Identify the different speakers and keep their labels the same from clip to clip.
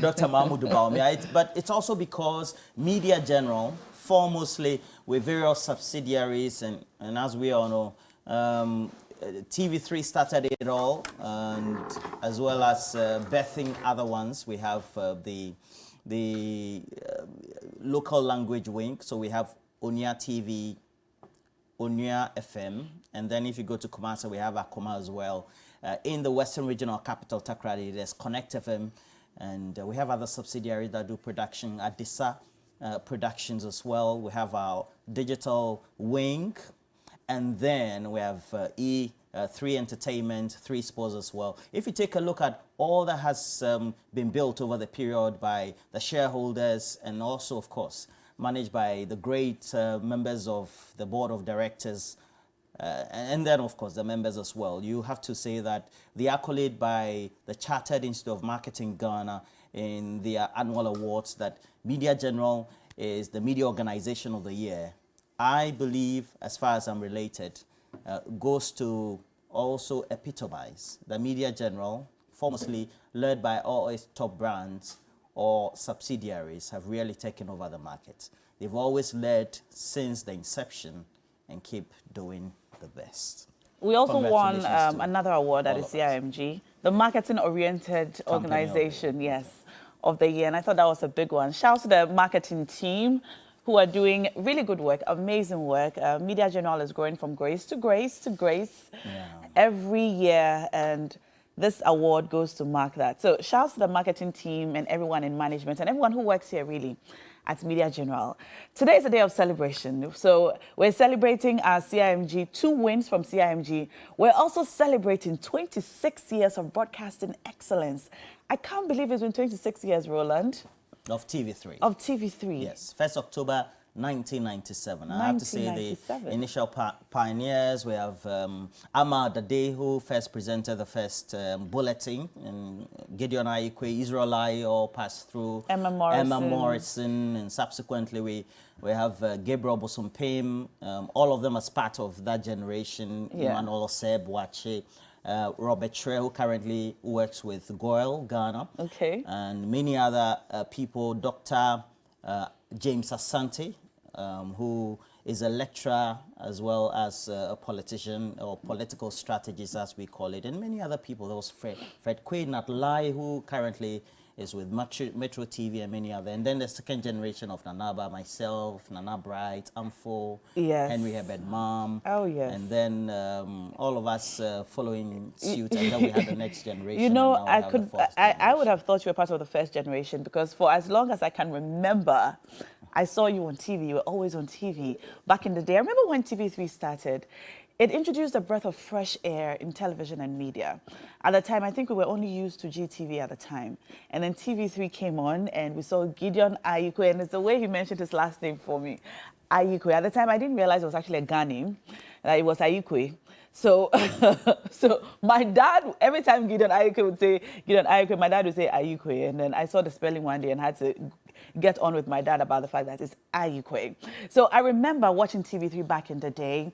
Speaker 1: Dr. Mahmoud Baumia. But it's also because Media General, foremostly with various subsidiaries, and as we all know, TV3 started it all, and as well as birthing other ones. We have the local language wing, so we have Onya TV, Onya FM, and then if you go to Kumasi, we have Akoma as well. In the Western Regional Capital, Takrady, there's Connect FM, and we have other subsidiaries that do production, Adisa Productions as well. We have our digital wing, and then we have E3 Entertainment, 3 Sports as well. If you take a look at all that has been built over the period by the shareholders, and also, of course, managed by the great members of the board of directors, and then, of course, the members as well. You have to say that the accolade by the Chartered Institute of Marketing Ghana in their annual awards that Media General is the media organization of the year, I believe, as far as I'm related, goes to also epitomize the Media General, formerly led by all its top brands or subsidiaries, have really taken over the market. They've always led since the inception and keep doing the best.
Speaker 2: We also won another award at the CIMG, the marketing-oriented organization, yes, of the year. And I thought that was a big one. Shout out to the marketing team who are doing really good work, amazing work. Media General is growing from grace to grace to grace every year. And this award goes to mark that. So shout out to the marketing team and everyone in management and everyone who works here really at Media General. Today is a day of celebration. So we're celebrating our CIMG, 2 wins from CIMG. We're also celebrating 26 years of broadcasting excellence. I can't believe it's been 26 years, Roland.
Speaker 1: Of TV3.
Speaker 2: Of TV3.
Speaker 1: Yes, 1st October 1997. I have to say the initial pioneers. We have Ahmad Dade, who first presented the first bulletin, and Gideon Ayikwe, Israel Lai all passed through.
Speaker 2: Emma
Speaker 1: Morrison, and subsequently we have Gabriel Bosumpem, all of them as part of that generation. Emmanuel Seb Wache, Robert Tre, who currently works with Goyle, Ghana.
Speaker 2: Okay.
Speaker 1: And many other people, Dr. James Asante, who is a lecturer as well as a politician or political strategist, as we call it, and many other people. There was Fred Quaid Natlai, who currently is with Metro TV and many other. And then the second generation of Nanaba, myself, Nana Bright, Amfo, Henry Herbert Mom.
Speaker 2: Oh, yes.
Speaker 1: And then all of us following suit, and then we had the next generation.
Speaker 2: You know, I would have thought you were part of the first generation, because for as long as I can remember, I saw you on TV. You were always on TV back in the day. I remember when TV3 started, it introduced a breath of fresh air in television and media. At the time, I think we were only used to GTV at the time. And then TV3 came on, and we saw Gideon Ayikwe, and it's the way he mentioned his last name for me, Ayikwe. At the time, I didn't realize it was actually a Ghanaian, that it was Ayikwe. So, so my dad, every time Gideon Ayikwe would say Gideon Ayikwe, my dad would say Ayikwe. And then I saw the spelling one day and had to get on with my dad about the fact that it's Ayikwe. So I remember watching TV3 back in the day.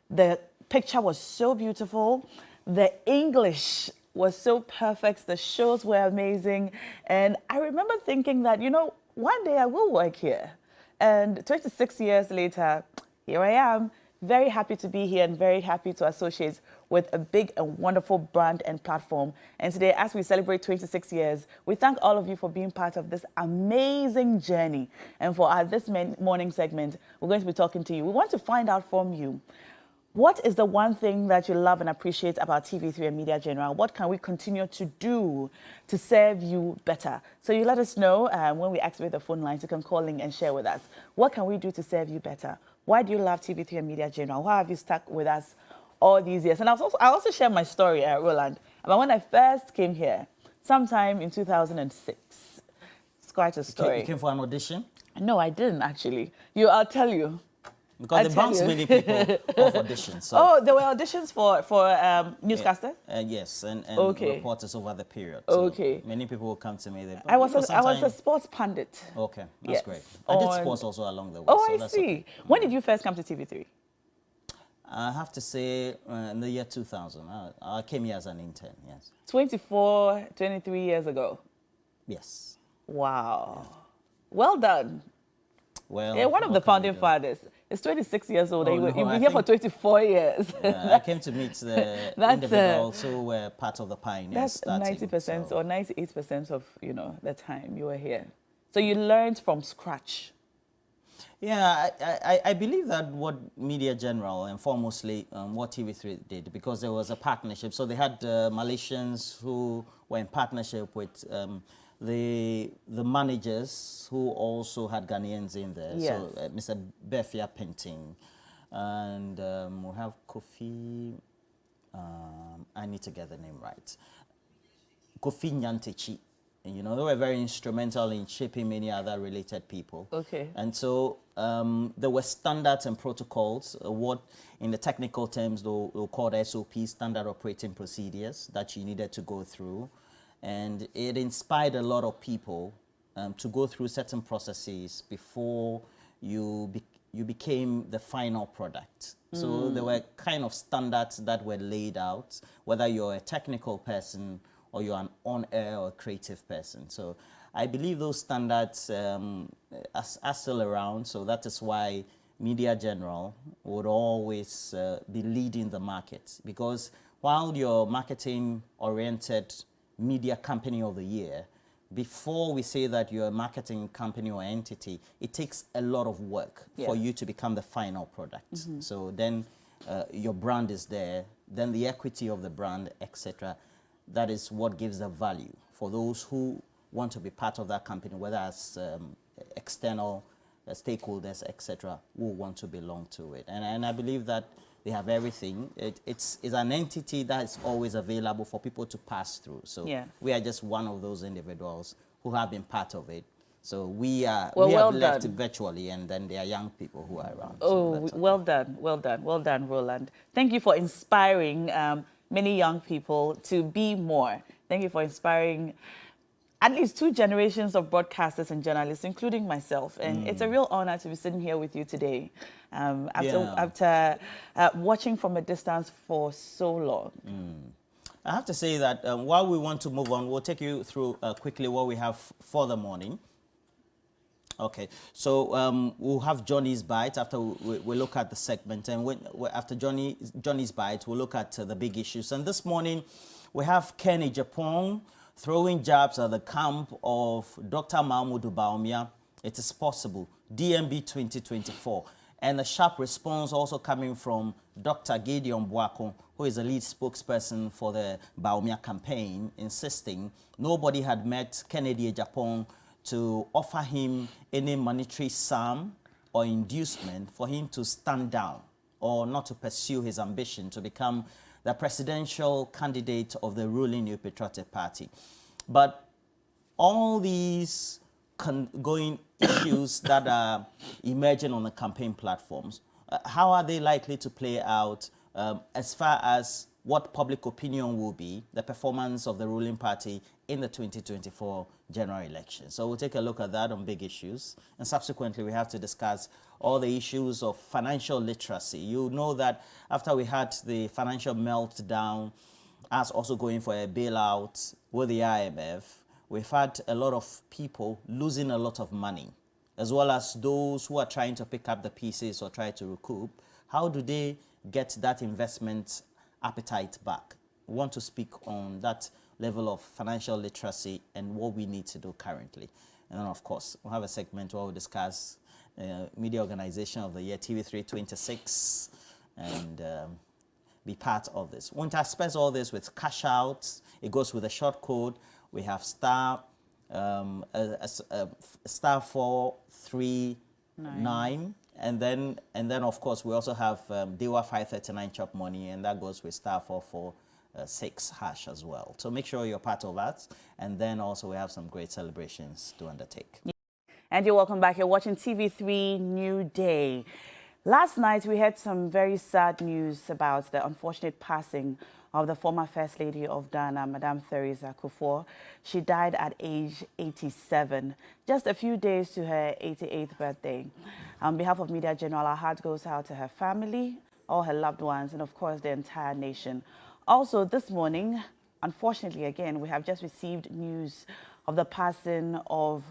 Speaker 2: The picture was so beautiful. The English was so perfect. The shows were amazing. And I remember thinking that, you know, one day I will work here. And 26 years later, here I am, very happy to be here and very happy to associate with a big and wonderful brand and platform. And today, as we celebrate 26 years, we thank all of you for being part of this amazing journey. And for our this morning segment, we're going to be talking to you. We want to find out from you, what is the one thing that you love and appreciate about TV3 and Media General? What can we continue to do to serve you better? So you let us know when we activate the phone lines. You can call in and share with us. What can we do to serve you better? Why do you love TV3 and Media General? Why have you stuck with us all these years? And I also share my story, Roland, about when I first came here, sometime in 2006. It's quite a story.
Speaker 1: You came for an audition?
Speaker 2: No, I didn't actually. I'll tell you.
Speaker 1: Because they bounce many people off auditions. So.
Speaker 2: Oh, there were auditions for newscasters?
Speaker 1: Yes, and reporters over the period. So many people will come to me.
Speaker 2: I was a sports pundit.
Speaker 1: Okay, that's great. I did sports also along the way.
Speaker 2: Oh,
Speaker 1: so
Speaker 2: I see.
Speaker 1: Okay.
Speaker 2: When did you first come to TV3?
Speaker 1: I have to say in the year 2000. I came here as an intern, yes.
Speaker 2: 23 years ago?
Speaker 1: Yes.
Speaker 2: Wow. Well done.
Speaker 1: Well,
Speaker 2: Yeah, one of the
Speaker 1: what can we
Speaker 2: founding
Speaker 1: do?
Speaker 2: fathers. It's 26 years old.
Speaker 1: Oh,
Speaker 2: and
Speaker 1: no,
Speaker 2: you've
Speaker 1: I
Speaker 2: been here for
Speaker 1: think
Speaker 2: 24 years.
Speaker 1: I came to meet the
Speaker 2: that's
Speaker 1: individuals who were part of the pioneers
Speaker 2: that's
Speaker 1: starting.
Speaker 2: 90%
Speaker 1: So.
Speaker 2: or 98% of the time you were here. So you learned from scratch.
Speaker 1: Yeah, I believe that what Media General and foremostly what TV3 did, because there was a partnership. So they had Malaysians who were in partnership with the managers who also had Ghanaians in there.
Speaker 2: Yes.
Speaker 1: So Mr. Befia Painting, and we have Kofi. I need to get the name right. Kofi Nyantechi. And, you know, they were very instrumental in shaping many other related people.
Speaker 2: Okay.
Speaker 1: And so there were standards and protocols, what in the technical terms they'll call SOPs, standard operating procedures, that you needed to go through. And it inspired a lot of people to go through certain processes before you became the final product. So there were kind of standards that were laid out, whether you're a technical person or you're an on-air or creative person. So I believe those standards are still around. So that is why Media General would always be leading the market. Because while you're marketing-oriented media company of the year, before we say that you're a marketing company or entity, it takes a lot of work for you to become the final product. So then your brand is there, then the equity of the brand, etc. That is what gives the value for those who want to be part of that company, whether as external stakeholders, etc., who want to belong to it. And I believe that they have everything. It's an entity that is always available for people to pass through. So we are just one of those individuals who have been part of it. So we have left virtually, and then there are young people who are around.
Speaker 2: Oh, so well done, well done, well done, Roland. Thank you for inspiring many young people to be more. Thank you for inspiring at least 2 generations of broadcasters and journalists, including myself. And it's a real honor to be sitting here with you today after watching from a distance for so long.
Speaker 1: I have to say that while we want to move on, we'll take you through quickly what we have for the morning. Okay, so we'll have Johnny's Bite after we look at the segment, and after Johnny's Bite, we'll look at the big issues. And this morning, we have Kenny Japan throwing jabs at the camp of Dr. Mahmoud Bawumia. It is possible, DMB 2024. And a sharp response also coming from Dr. Gideon Boako, who is the lead spokesperson for the Bawumia campaign, insisting nobody had met Kennedy Japan to offer him any monetary sum or inducement for him to stand down or not to pursue his ambition to become the presidential candidate of the ruling New Patriotic Party. But all these going issues that are emerging on the campaign platforms, how are they likely to play out as far as what public opinion will be, the performance of the ruling party in the 2024 general election? So we'll take a look at that on big issues. And subsequently, we have to discuss all the issues of financial literacy. You know that after we had the financial meltdown, us also going for a bailout with the IMF, we've had a lot of people losing a lot of money, as well as those who are trying to pick up the pieces or try to recoup. How do they get that investment appetite back? We want to speak on that level of financial literacy and what we need to do currently. And then, of course, we'll have a segment where we'll discuss Media Organization of the Year, TV3 and be part of this. We intersperse all this with cash outs. It goes with a short code. We have star 439. And then of course we also have Dewa 539 chop money, and that goes with star 446 hash as well. So make sure you're part of that. And then also we have some great celebrations to undertake.
Speaker 2: And you're welcome back. You're watching TV3Newday. Last night we had some very sad news about the unfortunate passing of the former First Lady of Ghana, Madame Theresa Kufuor. She died at age 87, just a few days to her 88th birthday. On behalf of Media General, our heart goes out to her family, all her loved ones, and of course the entire nation. Also this morning, unfortunately again, we have just received news of the passing of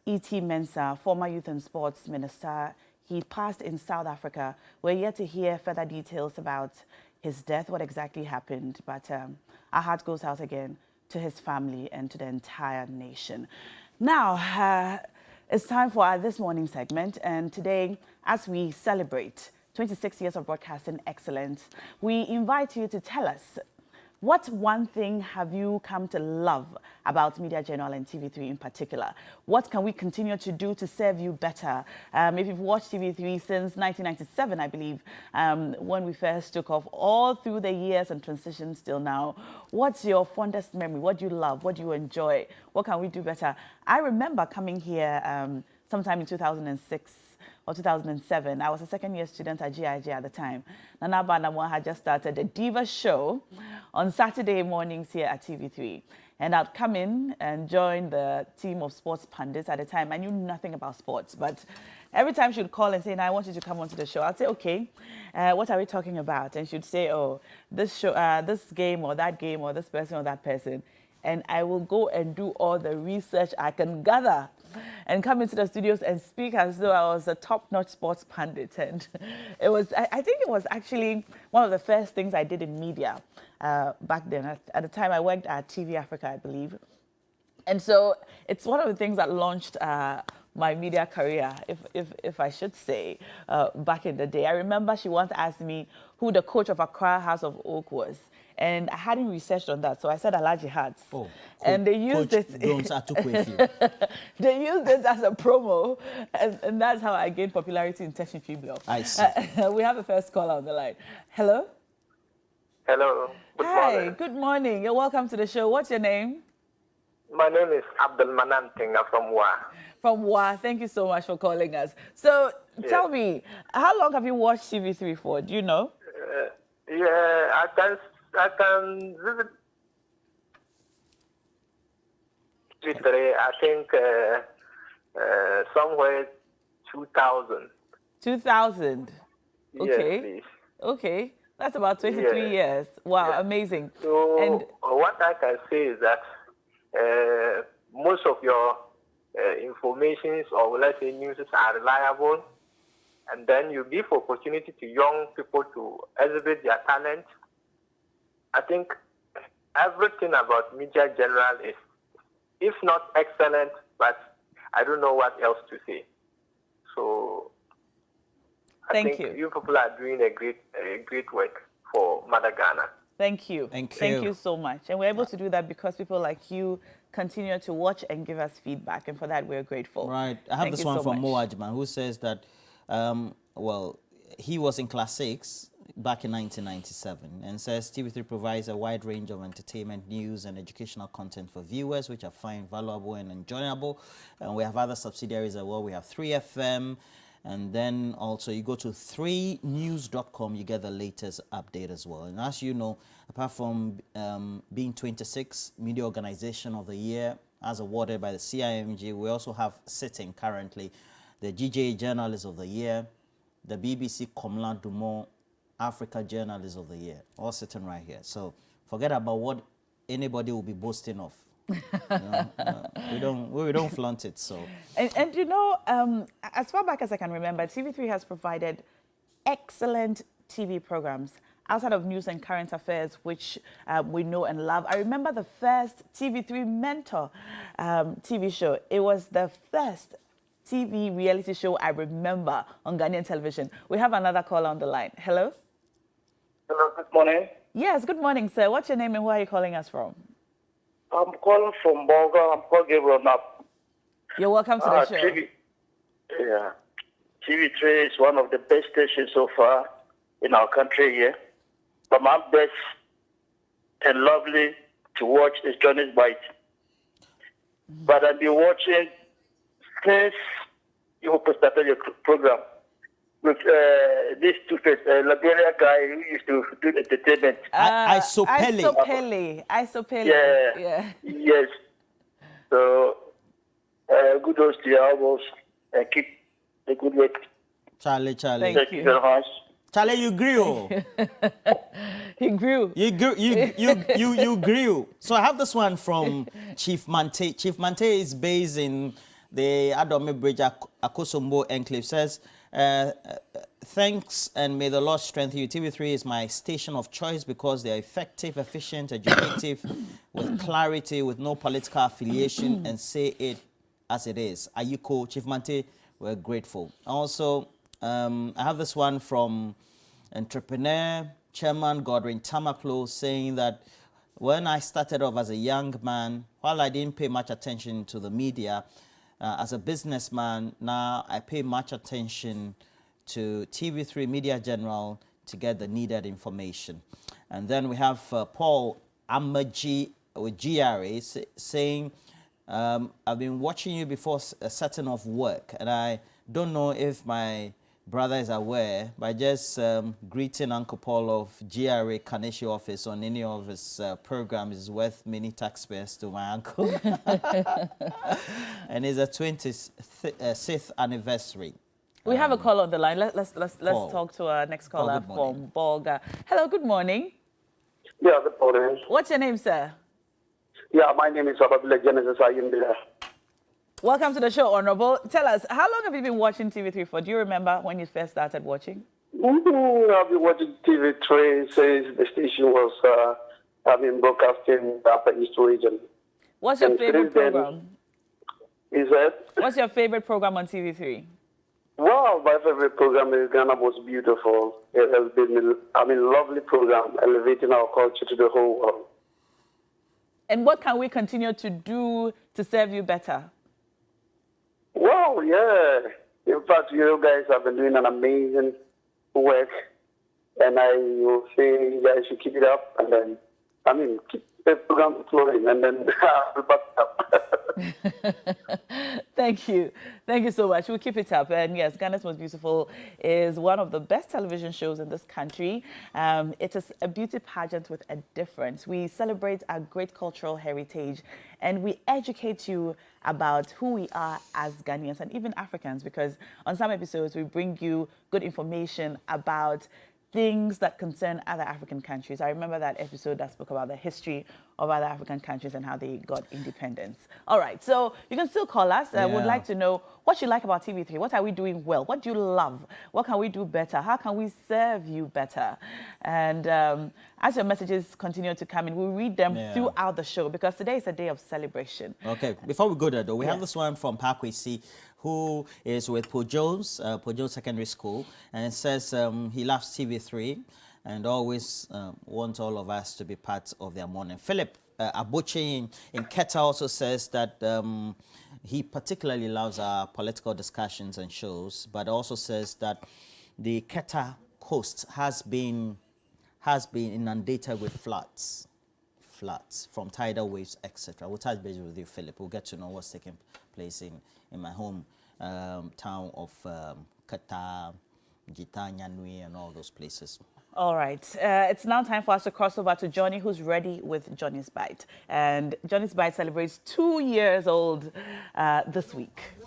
Speaker 2: E.T. Mensah, former Youth and Sports Minister. He passed in South Africa. We're yet to hear further details about his death, what exactly happened, but our heart goes out again to his family and to the entire nation. Now, it's time for our This Morning segment, and today, as we celebrate 26 years of broadcasting excellence, we invite you to tell us, what one thing have you come to love about Media General and TV3 in particular? What can we continue to do to serve you better? If you've watched TV3 since 1997, I believe, when we first took off, all through the years and transitions till now, what's your fondest memory? What do you love? What do you enjoy? What can we do better? I remember coming here sometime in 2006 or 2007. I was a second-year student at GIG at the time. Nana Banamwa had just started the Diva show on Saturday mornings here at TV3. And I'd come in and join the team of sports pundits at the time. I knew nothing about sports, but every time she'd call and say, "Now I want you to come onto the show," I'd say, "Okay, what are we talking about?" And she'd say, "Oh, this show, this game or this person or that person." And I will go and do all the research I can gather and come into the studios and speak as though I was a top-notch sports pundit. And it was, I think it was actually one of the first things I did in media back then. At the time, I worked at TV Africa, I believe. And so it's one of the things that launched my media career, if I should say, back in the day. I remember she once asked me who the coach of Accra House of Oak was. And I hadn't researched on that, so I said Alaji Hats.
Speaker 1: Oh,
Speaker 2: and they used it. They used it as a promo, and that's how I gained popularity in Teshin Fiblo.
Speaker 1: I see.
Speaker 2: We have a first caller on the line. Hello.
Speaker 3: Hello. Good morning.
Speaker 2: Good morning. You're welcome to the show. What's your name?
Speaker 3: My name is Abdul Manan Tinga from Wa.
Speaker 2: From Wa. Thank you so much for calling us. So tell me, how long have you watched TV3 for? Do you know?
Speaker 3: I can visit TV3, I think somewhere 2000.
Speaker 2: 2000? Okay.
Speaker 3: Yes, please.
Speaker 2: Okay. That's about 23 years. Wow, amazing.
Speaker 3: So
Speaker 2: and
Speaker 3: what I can say is that most of your informations or let's say news are reliable, and then you give opportunity to young people to exhibit their talent. I think everything about Media General is, if not excellent, but I don't know what else to say. So I think you people are doing a great work for Mother Ghana.
Speaker 2: Thank you.
Speaker 1: Thank
Speaker 2: you so much. And we're able to do that because people like you continue to watch and give us feedback, and for that we're grateful.
Speaker 1: Right. I have this one from Mo Ajman, who says that, well, he was in class 6 back in 1997 and says TV3 provides a wide range of entertainment, news and educational content for viewers, which I find valuable and enjoyable. And we have other subsidiaries as well. We have 3FM, and then also you go to 3news.com, you get the latest update as well. And as you know, apart from being 26 Media Organization of the Year as awarded by the CIMG, we also have sitting currently the GJA Journalist of the Year, the BBC Komla Dumont Africa Journalist of the Year, all sitting right here. So forget about what anybody will be boasting of. We don't flaunt it. So
Speaker 2: and you know, as far back as I can remember, TV3 has provided excellent TV programs outside of news and current affairs, which we know and love. I remember the first TV3 Mentor TV show. It was the first TV reality show I remember on Ghanaian television. We have another caller on the line. Hello?
Speaker 4: Hello, good morning.
Speaker 2: Yes, good morning, sir. What's your name and where are you calling us from?
Speaker 4: I'm calling from Bonga. I'm called Gabriel Knapp.
Speaker 2: You're welcome to the show.
Speaker 4: TV3 is one of the best stations so far in our country here. But my best and lovely to watch is Johnny's Bite. But I've been watching since you started your program with this two-faced Liberian guy who used to do entertainment.
Speaker 2: Isopele.
Speaker 4: Yeah. Yes. So, kudos to your albums and keep the good work.
Speaker 1: Charlie.
Speaker 2: Thank you
Speaker 4: very much.
Speaker 1: Charlie, you grew.
Speaker 2: He grew.
Speaker 1: You grew. So I have this one from Chief Mante. Chief Mante is based in the Adome Bridge, Akosombo Enclave. Says, thanks and may the Lord strengthen you. TV3 is my station of choice because they are effective, efficient, educative, with clarity, with no political affiliation, and say it as it is. Ayuko, Chief Mante, we're grateful. Also, I have this one from entrepreneur, Chairman Godwin Tamaklo, saying that when I started off as a young man, while I didn't pay much attention to the media, as a businessman, now I pay much attention to TV3 Media General to get the needed information. And then we have Paul Amaji with GRA saying, I've been watching you before setting off work, and I don't know if my brother is aware, by just greeting Uncle Paul of GRA Kaneshi office on any of his programs is worth many taxpayers to my uncle. And it's a 26th anniversary.
Speaker 2: We have a call on the line. Let's talk to our next caller from Bolga. Hello, good morning.
Speaker 5: Yeah, good morning.
Speaker 2: What's your name, sir?
Speaker 5: Yeah, my name is Ababila Genesis Ayindila.
Speaker 2: Welcome to the show, Honorable. Tell us, how long have you been watching TV3 for? Do you remember when you first started watching?
Speaker 5: I've been watching TV3 since the station was broadcasting the Upper East region.
Speaker 2: What's your favorite program?
Speaker 5: Is that?
Speaker 2: What's your favorite program on TV3?
Speaker 5: Wow, my favorite program is Ghana Most Beautiful. It has been, lovely program, elevating our culture to the whole world.
Speaker 2: And what can we continue to do to serve you better?
Speaker 5: Wow, yeah. In fact, you guys have been doing an amazing work. And I will say you guys should keep it up. And then, keep the program flowing. And then I'll back up.
Speaker 2: Thank you. Thank you so much. We'll keep it up. And yes, Ghana's Most Beautiful is one of the best television shows in this country. It is a beauty pageant with a difference. We celebrate our great cultural heritage and we educate you about who we are as Ghanaians and even Africans, because on some episodes we bring you good information about things that concern other African countries. I remember that episode that spoke about the history of other African countries and how they got independence. All right, so you can still call us. We'd like to know what you like about TV3. What are we doing well? What do you love? What can we do better? How can we serve you better? And as your messages continue to come in, we'll read them throughout the show because today is a day of celebration.
Speaker 1: Okay, before we go there, though, we have this one from Parkway C, who is with Pojo's Secondary School, and it says he loves TV3 and always wants all of us to be part of their morning. Philip Abuchi in Keta also says that he particularly loves our political discussions and shows, but also says that the Keta coast has been inundated with floods from tidal waves, etc. We'll touch base with you, Philip. We'll get to know what's taking place in my home town of Keta, Gita, Nyanui, and all those places.
Speaker 2: All right. It's now time for us to cross over to Johnny, who's ready with Johnny's Bite. And Johnny's Bite celebrates 2 years old this week.